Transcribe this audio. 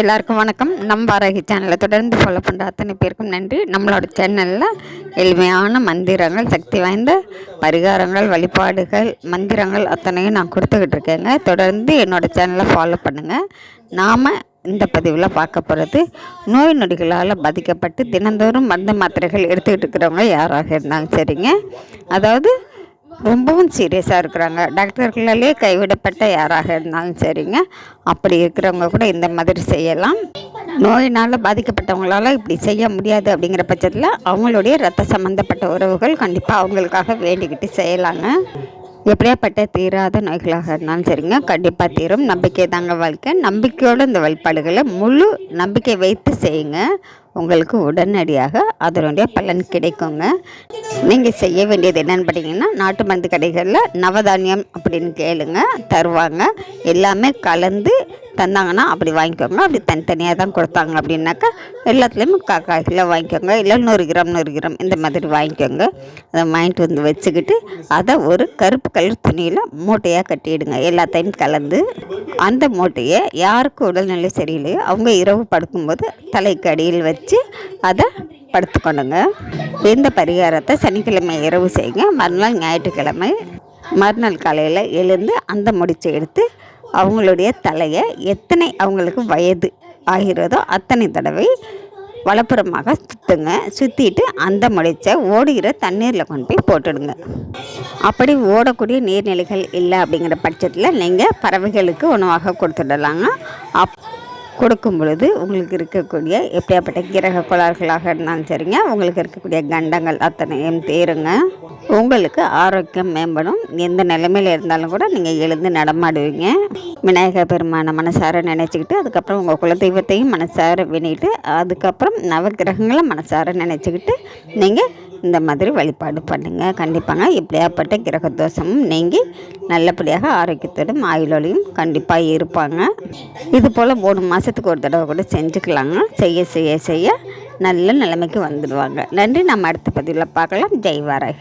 எல்லாருக்கும் வணக்கம். நம்ம வாராகி சேனலை தொடர்ந்து ஃபாலோ பண்ணுற அத்தனை பேருக்கும் நன்றி. நம்மளோட சேனலில் எளிமையான மந்திரங்கள், சக்தி வாய்ந்த பரிகாரங்கள், வழிபாடுகள், மந்திரங்கள் அத்தனையும் நான் கொடுத்துக்கிட்டு இருக்கேங்க. தொடர்ந்து என்னோடய சேனலை ஃபாலோ பண்ணுங்கள். நாம் இந்த பதிவில் பார்க்க போகிறது, நோய் நொடிகளால் பாதிக்கப்பட்டு தினந்தோறும் மருந்து மாத்திரைகள் எடுத்துக்கிட்டு இருக்கிறவங்க யாராக இருந்தாலும் சரிங்க, அதாவது ரொம்பவும் சீரியஸாக இருக்கிறாங்க, டாக்டர்களாலே கைவிடப்பட்ட யாராக இருந்தாலும் சரிங்க, அப்படி இருக்கிறவங்க கூட இந்த மாதிரி செய்யலாம். நோயினால் பாதிக்கப்பட்டவங்களால் இப்படி செய்ய முடியாது அப்படிங்கிற பட்சத்தில் அவங்களுடைய ரத்த சம்மந்தப்பட்ட உறவுகள் கண்டிப்பாக அவங்களுக்காக வேண்டிக்கிட்டு செய்யலாங்க. எப்படியாப்பட்ட தீராத நோய்களாக இருந்தாலும் சரிங்க, கண்டிப்பாக தீரும். நம்பிக்கை தாங்க வாழ்க்கை. நம்பிக்கையோடு இந்த வழிபாடுகளை முழு நம்பிக்கை வைத்து செய்யுங்க. உங்களுக்கு உடனடியாக அதனுடைய பலன் கிடைக்குங்க. நீங்கள் செய்ய வேண்டியது என்னென்னு பார்த்தீங்கன்னா, நாட்டு மருந்து கடைகளில் நவதானியம் அப்படின்னு கேளுங்க, தருவாங்க. எல்லாமே கலந்து தந்தாங்கன்னா அப்படி வாங்கிக்கோங்க. அப்படி தனித்தனியாக தான் கொடுத்தாங்க அப்படின்னாக்கா எல்லாத்துலேயுமே காக்காய்களை வாங்கிக்கோங்க. இல்லை 100 கிராம் இந்த மாதிரி வாங்கிக்கோங்க. அதை வாங்கிட்டு வந்து வச்சுக்கிட்டு அதை ஒரு கருப்பு கலர் துணியில் மூட்டையாக கட்டிவிடுங்க. எல்லாத்தையும் கலந்து அந்த மூட்டையை யாருக்கு உடல்நிலை சரியில்லையோ அவங்க இரவு படுக்கும்போது தலைக்கு அடியில் வச்சு அதை படுத்துக்கொண்டுங்க. இந்த பரிகாரத்தை சனிக்கிழமை இரவு செய்யுங்க. மறுநாள் ஞாயிற்றுக்கிழமை மறுநாள் காலையில் எழுந்து அந்த முடிச்சை எடுத்து அவங்களுடைய தலையை எத்தனை அவங்களுக்கு வயது ஆகிறதோ அத்தனை தடவை வலப்புறமாக சுற்றுங்க. சுற்றிட்டு அந்த முடிச்சை ஓடுகிற தண்ணீரில் கொண்டு போய் போட்டுடுங்க. அப்படி ஓடக்கூடிய நீர்நிலைகள் இல்லை அப்படிங்கிற பட்சத்தில் நீங்கள் பறவைகளுக்கு உணவாக கொடுத்துடலாங்க. கொடுக்கும் பொழுது உங்களுக்கு இருக்கக்கூடிய எப்படியாப்பட்ட கிரக கோளாறுகளாக இருந்தாலும் சரிங்க, உங்களுக்கு இருக்கக்கூடிய கண்டங்கள் அத்தனையும் தீருங்க. உங்களுக்கு ஆரோக்கியம் மேம்படும். எந்த நிலைமையில் இருந்தாலும் கூட நீங்கள் எழுந்து நடமாடுவீங்க. விநாயகர் பெருமானை மனசார நினச்சிக்கிட்டு, அதுக்கப்புறம் உங்கள் குலதெய்வத்தையும் மனசார வேண்டிட்டு, அதுக்கப்புறம் நவகிரகங்களை மனசார நினச்சிக்கிட்டு நீங்கள் இந்த மாதிரி வழிபாடு பண்ணுங்கள். கண்டிப்பாங்க எப்படியாப்பட்ட கிரக தோஷமும் நீங்கி நல்லபடியாக ஆரோக்கியத்தோடும் ஆயுளோடையும் கண்டிப்பாக இருப்பாங்க. இது போல் 3 மாதத்துக்கு ஒரு தடவை கூட செஞ்சுக்கலாங்க. செய்ய செய்ய செய்ய நல்ல நிலைமைக்கு வந்துடுவாங்க. நன்றி. நம்ம அடுத்த பதிவில் பார்க்கலாம். ஜெய் வாராகி.